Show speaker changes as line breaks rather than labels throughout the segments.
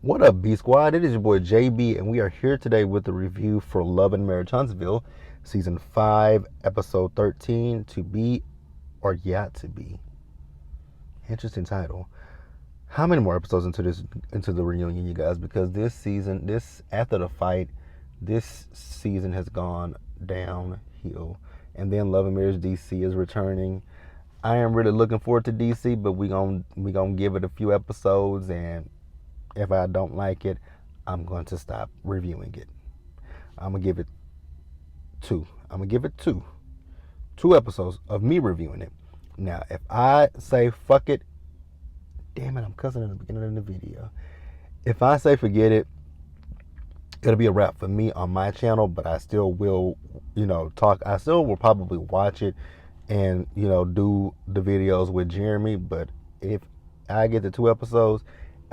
What up, B Squad? It is your boy JB, and we are here today with the review for Love and Marriage Huntsville, Season 5, Episode 13, To Be or Yacht to Be. Interesting title. How many more episodes into the reunion, you guys? Because after the fight, this season has gone downhill. And then Love and Marriage DC is returning. I am really looking forward to DC, but we gonna give it a few episodes, and if I don't like it, I'm going to stop reviewing it. I'm gonna give it two. I'm gonna give it two episodes of me reviewing it. Now, if I say fuck it, damn it, I'm cussing in the beginning of the video. If I say forget it, it'll be a wrap for me on my channel, but I still will, talk. I still will probably watch it and, do the videos with Jeremy. But if I get the 2 episodes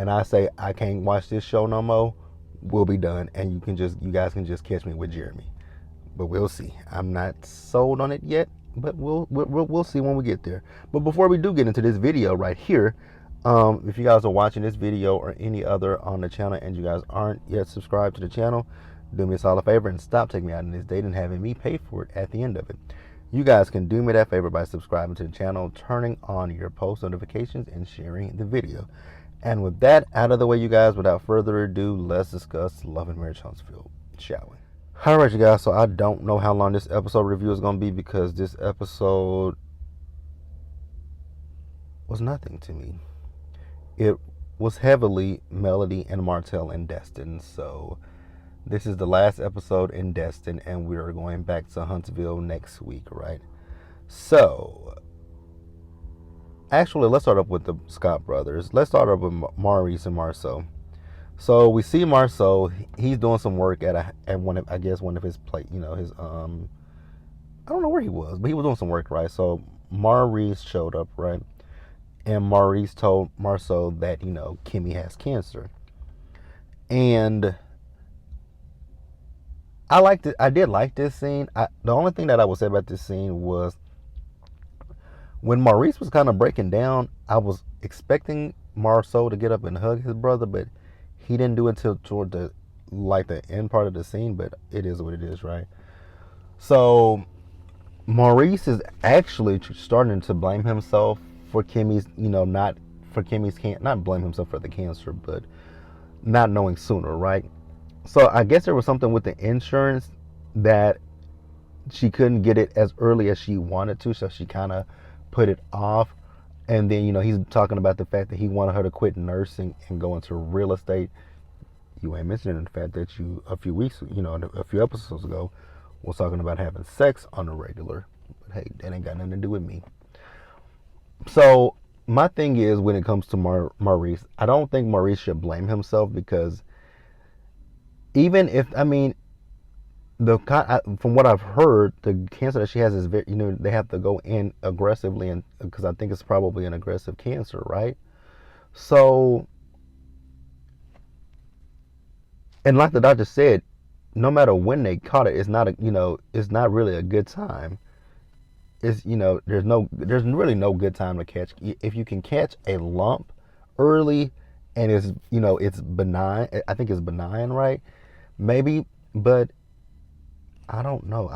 and I say I can't watch this show no more, we'll be done. And you guys can just catch me with Jeremy. But we'll see. I'm not sold on it yet, but we'll see when we get there. But before we do get into this video right here, if you guys are watching this video or any other on the channel and you guys aren't yet subscribed to the channel, do me a solid favor and stop taking me out on this date and having me pay for it at the end of it. You guys can do me that favor by subscribing to the channel, turning on your post notifications, and sharing the video. And with that out of the way, you guys, without further ado, let's discuss Love and Marriage Huntsville, shall we? Alright, you guys, so I don't know how long this episode review is going to be because this episode was nothing to me. It was heavily Melody and Martell and Destin. So this is the last episode in Destin, and we're going back to Huntsville next week, right? So actually, let's start up with the Scott brothers. Let's start up with Maurice and Marceau. So we see Marceau. He's doing some work at one of his his I don't know where he was, but he was doing some work, right? So Maurice showed up, right? And Maurice told Marceau that, Kimmy has cancer. And I did like this scene. The only thing that I would say about this scene was when Maurice was kind of breaking down, I was expecting Marceau to get up and hug his brother, but he didn't do it until toward the end part of the scene, but it is what it is, right? So Maurice is actually starting to blame himself for Kimmy's, not blame himself for the cancer, but not knowing sooner, right? So I guess there was something with the insurance that she couldn't get it as early as she wanted to, so she kind of put it off. And then, he's talking about the fact that he wanted her to quit nursing and go into real estate. You ain't mentioning the fact that a few episodes ago, was talking about having sex on the regular. But hey, that ain't got nothing to do with me. So my thing is, when it comes to Maurice, I don't think Maurice should blame himself, because even if, from what I've heard, the cancer that she has is very, they have to go in aggressively, and because I think it's probably an aggressive cancer, right? So, and like the doctor said, no matter when they caught it, it's not really a good time. There's really no good time to catch. If you can catch a lump early and it's benign, I think it's benign, right? Maybe, but I don't know.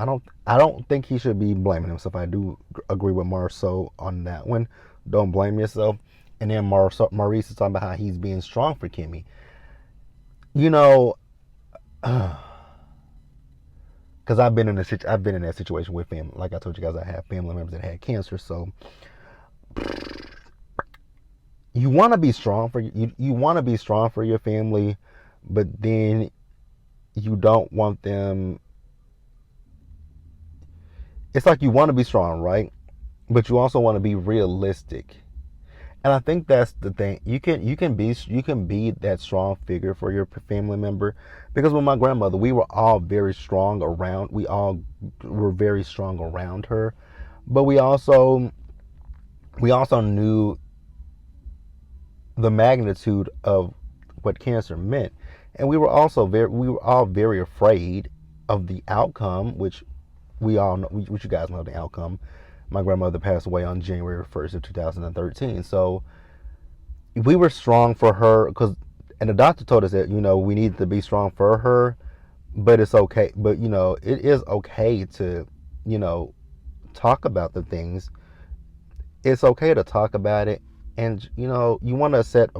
I don't think he should be blaming himself. I do agree with Marceau on that one. Don't blame yourself. And then Maurice is talking about how he's being strong for Kimmy. Because I've been in that situation with family. Like I told you guys, I have family members that had cancer. So you want to be strong for you want to be strong for your family, but then you don't want them. It's like you want to be strong, right? But you also want to be realistic. And I think that's the thing. You can be that strong figure for your family member, because with my grandmother, we were all very strong around. We all were very strong around her, but we also knew the magnitude of what cancer meant, and we were all very afraid of the outcome, which we all know, which you guys know the outcome. My grandmother passed away on January 1st of 2013. So we were strong for her, because And the doctor told us that, we need to be strong for her, but it's okay. But, it is okay to, you know, talk about the things. It's okay to talk about it, and you want to set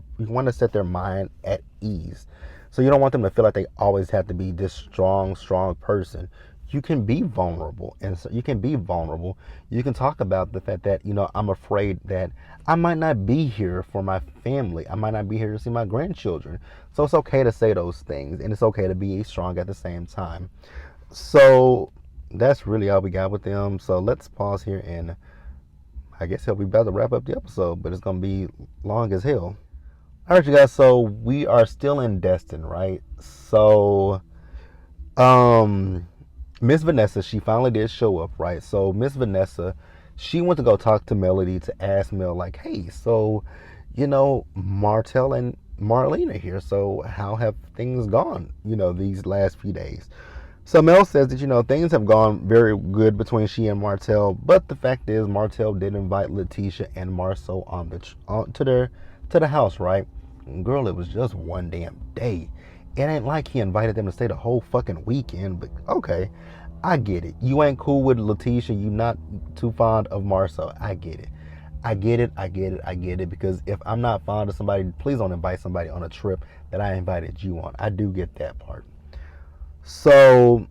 their mind at ease. So you don't want them to feel like they always have to be this strong person. You can be vulnerable, and so you can be vulnerable. You can talk about the fact that, I'm afraid that I might not be here for my family. I might not be here to see my grandchildren. So it's okay to say those things, and it's okay to be strong at the same time. So that's really all we got with them. So let's pause here, and I guess he'll be about to wrap up the episode, but it's gonna be long as hell. All right, you guys. So we are still in Destin, right? So, um, Miss Vanessa, she finally did show up, right? So Miss Vanessa, she went to go talk to Melody to ask Mel, like, hey, so, Martell and Marlene are here. So how have things gone, these last few days? So Mel says that, things have gone very good between she and Martell, but the fact is Martell did invite Letitia and Marceau to the house, right? Girl, it was just one damn day. It ain't like he invited them to stay the whole fucking weekend, but okay. I get it. You ain't cool with Letitia, you not too fond of Marceau. I get it. I get it, I get it, I get it. Because if I'm not fond of somebody, please don't invite somebody on a trip that I invited you on. I do get that part. So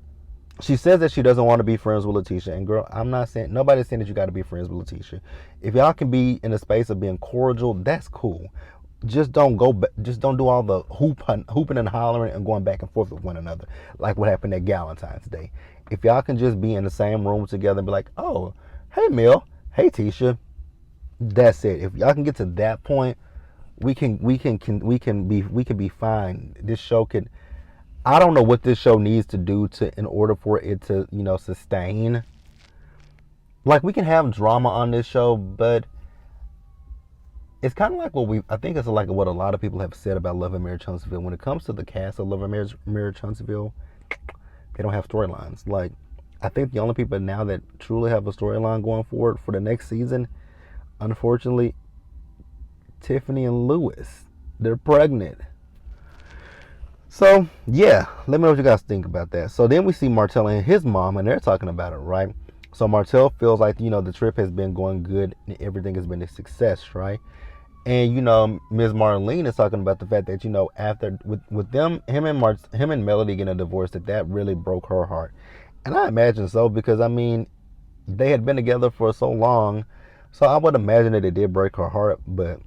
she says that she doesn't want to be friends with Letitia. And girl, I'm not saying, nobody's saying that you got to be friends with Letitia. If y'all can be in a space of being cordial, that's cool. Just don't do all the hooping and hollering and going back and forth with one another, like what happened at Valentine's Day. If y'all can just be in the same room together and be like, oh, hey Mel, hey Tisha, that's it. If y'all can get to that point, we can be fine. This show could. I don't know what this show needs to do in order for it to, sustain. Like, we can have drama on this show, but it's kind of like I think it's like what a lot of people have said about Love and Marriage Huntsville. When it comes to the cast of Love and Marriage Huntsville, they don't have storylines. Like, I think the only people now that truly have a storyline going forward for the next season, unfortunately, Tiffany and Lewis. They're pregnant. So, yeah, let me know what you guys think about that. So then we see Martell and his mom, and they're talking about it, right? So Martell feels like, the trip has been going good and everything has been a success, right? And, Ms. Marlene is talking about the fact that, after with him and Melody getting a divorce, that really broke her heart. And I imagine so, because, I mean, they had been together for so long. So I would imagine that it did break her heart, but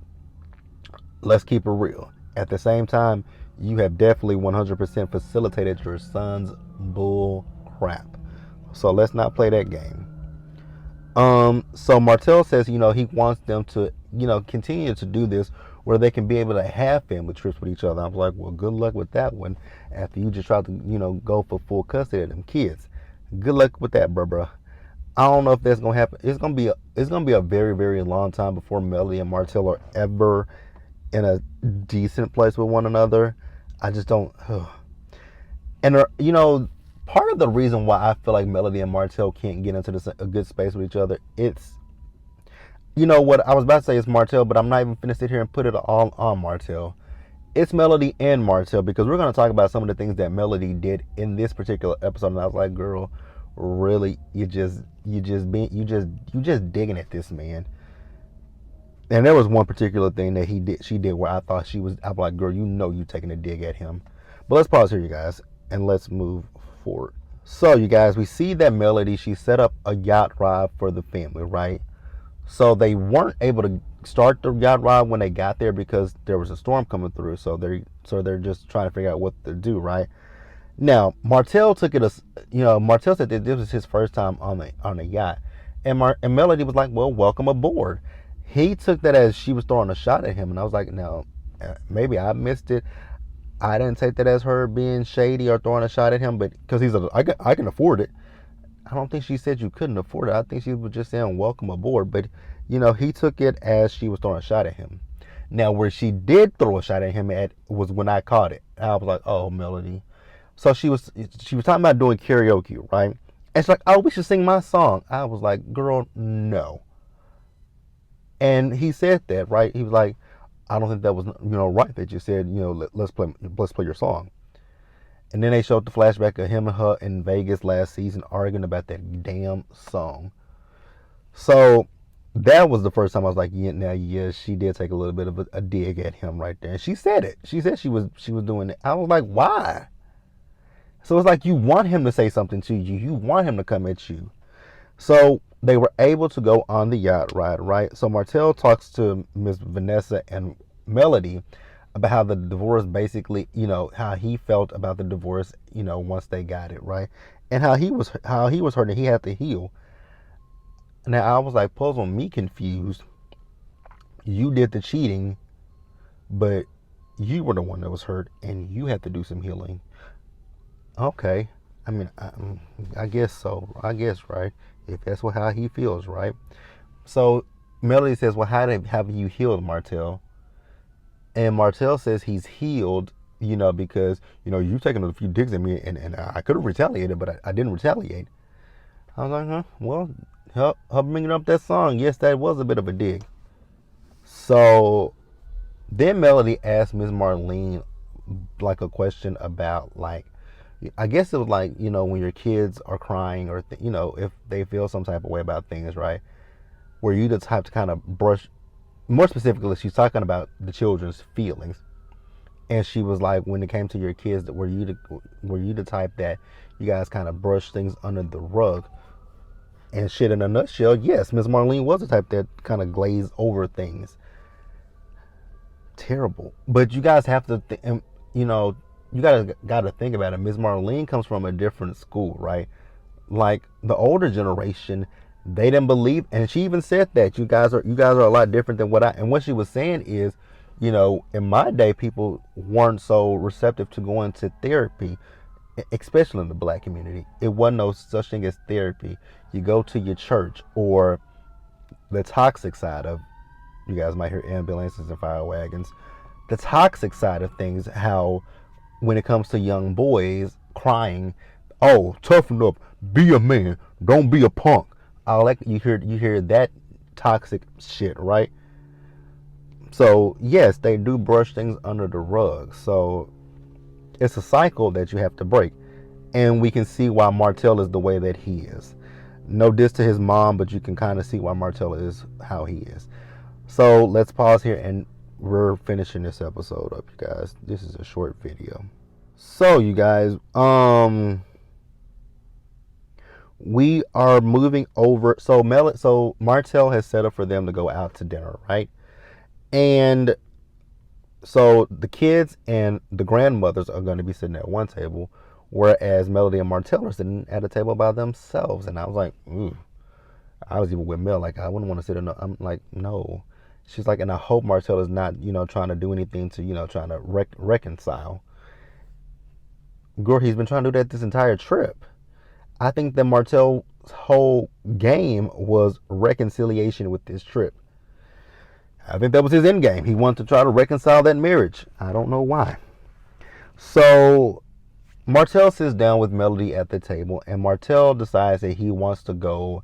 let's keep it real. At the same time, you have definitely 100% facilitated your son's bull crap. So let's not play that game. So Martell says, he wants them to, continue to do this where they can be able to have family trips with each other. I was like, well, good luck with that one. After you just tried to, go for full custody of them kids. Good luck with that, bruh. I don't know if that's gonna happen. It's gonna be a very, very long time before Melody and Martell are ever in a decent place with one another. I just don't. And part of the reason why I feel like Melody and Martell can't get into a good space with each other, it's, what I was about to say is Martell, but I'm not even finna sit here and put it all on Martell. It's Melody and Martell, because we're gonna talk about some of the things that Melody did in this particular episode, and I was like, girl, really, you just digging at this man. And there was one particular thing that she did where I thought I'm like, girl, you taking a dig at him. But let's pause here, you guys, and let's move forward. So, you guys, we see that Melody, she set up a yacht ride for the family, right? So they weren't able to start the yacht ride when they got there because there was a storm coming through. So they're just trying to figure out what to do, right? Now, Martell took it as, Martell said that this was his first time on the yacht. And Melody was like, well, welcome aboard. He took that as she was throwing a shot at him. And I was like, no, maybe I missed it. I didn't take that as her being shady or throwing a shot at him, but because I can afford it. I don't think she said you couldn't afford it. I think she was just saying welcome aboard. But, he took it as she was throwing a shot at him. Now, where she did throw a shot at him was when I caught it. I was like, oh, Melody. So she was talking about doing karaoke, right? And she's like, oh, we should sing my song. I was like, girl, no. And he said that, right? He was like, I don't think that was right that you said let's play your song. And then they showed the flashback of him and her in Vegas last season arguing about that damn song. So that was the first time I was like, yeah, now yeah, she did take a little bit of a dig at him right there. And she said it. She said she was doing it. I was like, why? So it's like you want him to say something to you. You want him to come at you. So they were able to go on the yacht ride, right? So Martell talks to Miss Vanessa and Melody about how the divorce basically, how he felt about the divorce, once they got it, right? And how he was hurt and he had to heal. Now I was like, puzzle me confused. You did the cheating, but you were the one that was hurt and you had to do some healing. Okay. I mean, I guess so. I guess, right? If that's how he feels, right? So Melody says, well, how have you healed, Martell? And Martell says he's healed, because, you've taken a few digs at me and I could have retaliated, but I didn't retaliate. I was like, huh? Well, help bringing up that song. Yes, that was a bit of a dig. So then Melody asked Miss Marlene like a question about like, I guess it was like, when your kids are crying or, if they feel some type of way about things, right? Where you just have to kind of brush, more specifically, she's talking about the children's feelings. And she was like, when it came to your kids, were you the type that you guys kind of brush things under the rug? And shit, in a nutshell, yes, Miss Marlene was the type that kind of glazed over things. Terrible. But you guys have to, you gotta think about it. Miss Marlene comes from a different school, right? Like the older generation, they didn't believe, and she even said that you guys are a lot different than what she was saying is, in my day, people weren't so receptive to going to therapy, especially in the black community. It wasn't no such thing as therapy. You go to your church or the toxic side of, you guys might hear ambulances and fire wagons. The toxic side of things, how when it comes to young boys crying, oh, toughen up, be a man, don't be a punk. I like you hear that toxic shit, right? So yes, they do brush things under the rug. So it's a cycle that you have to break. And we can see why Martell is the way that he is. No diss to his mom, but you can kind of see why Martell is how he is. So let's pause here and we're finishing this episode up, you guys. This is a short video. So you guys, we are moving over. So Martell has set up for them to go out to dinner, right? And so the kids and the grandmothers are going to be sitting at one table, whereas Melody and Martell are sitting at a table by themselves. And I was like, ooh. I was even with Mel, like, I wouldn't want to sit in. I'm like, no. She's like, and I hope Martell is not, trying to do anything to, trying to reconcile. Girl, he's been trying to do that this entire trip. I think that Martell's whole game was reconciliation with this trip. I think that was his end game. He wanted to try to reconcile that marriage. I don't know why. So Martell sits down with Melody at the table, and Martell decides that he wants to go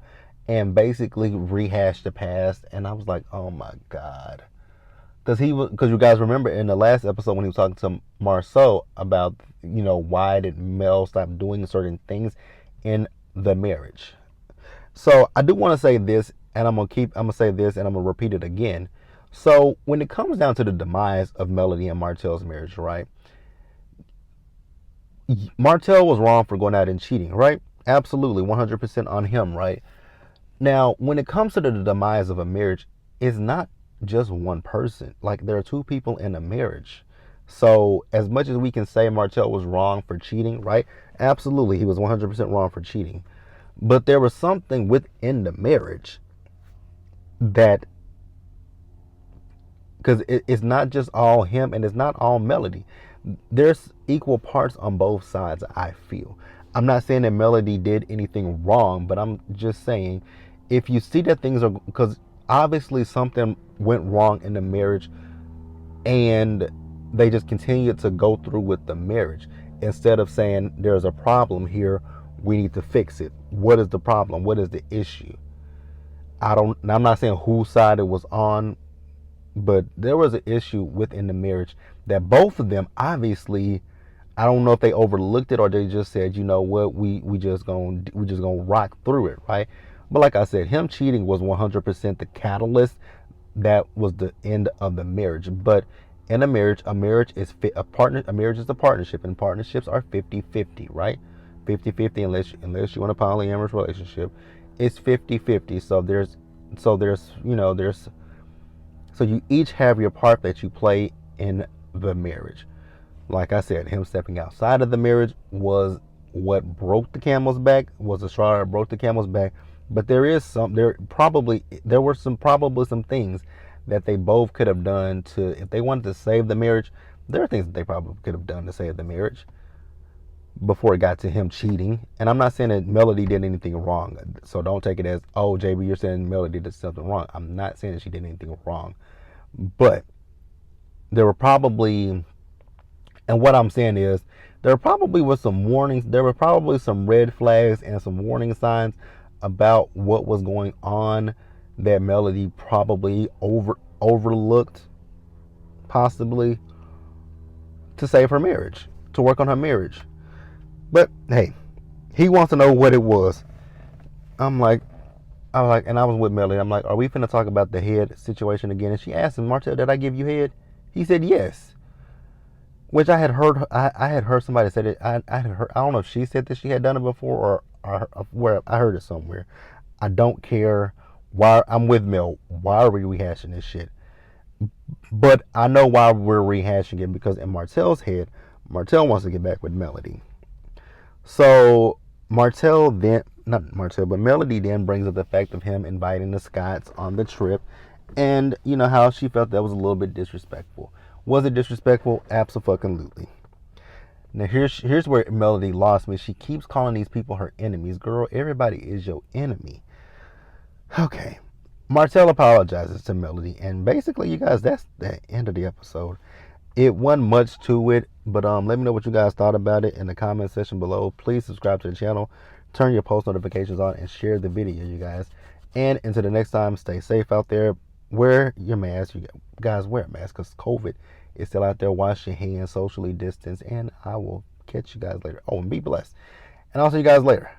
and basically rehash the past. And I was like, oh my God. Because you guys remember in the last episode when he was talking to Marceau about, why did Mel stop doing certain things in the marriage. So I do want to say this, and I'm gonna say this, and I'm gonna repeat it again. So when it comes down to the demise of Melody and Martell's marriage, right? Martell was wrong for going out and cheating, right? Absolutely, 100% on him, right? Now, when it comes to the demise of a marriage, it's not just one person. Like, there are two people in a marriage. So as much as we can say Martell was wrong for cheating, right? Absolutely, he was 100% wrong for cheating. But there was something within the marriage that, because it's not just all him and it's not all Melody. There's equal parts on both sides, I feel. I'm not saying that Melody did anything wrong, but I'm just saying, if you see that things are, because obviously something went wrong in the marriage and they just continued to go through with the marriage instead of saying there's a problem here, we need to fix it. What is the problem? What is the issue? I'm not saying whose side it was on, But there was an issue within the marriage that both of them obviously, I don't know if they overlooked it or they just said, you know what, we just gonna rock through it, right? But like I said, him cheating was 100% the catalyst that was the end of the marriage. But in a marriage is a marriage is a partnership, and partnerships are 50-50, right? 50-50, unless you're in a polyamorous relationship, it's 50-50. So there's so you each have your part that you play in the marriage. Like I said, him stepping outside of the marriage was what broke the camel's back, was the straw that broke the camel's back. But there were probably some things that they both could have done to, if they wanted to save the marriage, there are things that they probably could have done to save the marriage before it got to him cheating. And I'm not saying that Melody did anything wrong. So don't take it as, oh, JB, you're saying Melody did something wrong. I'm not saying that she did anything wrong. But there were probably, and what I'm saying is, there probably was some warnings. There were probably some red flags and some warning signs about what was going on that Melody probably overlooked, possibly, to save her marriage, to work on her marriage. But hey, he wants to know what it was. I'm like, and I was with Melody. I'm like, are we finna talk about the head situation again? And she asked him, Martell, did I give you head? He said yes. Which I had heard. I had heard somebody say that. I had heard. I don't know if she said that she had done it before or where I heard it somewhere. I don't care. Why I'm with Mel. Why are we rehashing this shit? But I know why we're rehashing it, because in Martell's head, Martell wants to get back with Melody. So Martell then, not Martell, but Melody then brings up the fact of him inviting the Scotts on the trip, and you know how she felt that was a little bit disrespectful. Was it disrespectful? Absolutely. Now here's where Melody lost me. She keeps calling these people her enemies. Girl, everybody is your enemy. Okay. Martell apologizes to Melody, and basically, you guys, that's the end of the episode. It wasn't much to it, but let me know what you guys thought about it in the comment section below. Please subscribe to the channel, turn your post notifications on, and share the video, you guys. And until the next time, stay safe out there. Wear your mask. You guys wear a mask, because COVID is still out there. Wash your hands, socially distance, and I will catch you guys later. Oh, and be blessed. And I'll see you guys later.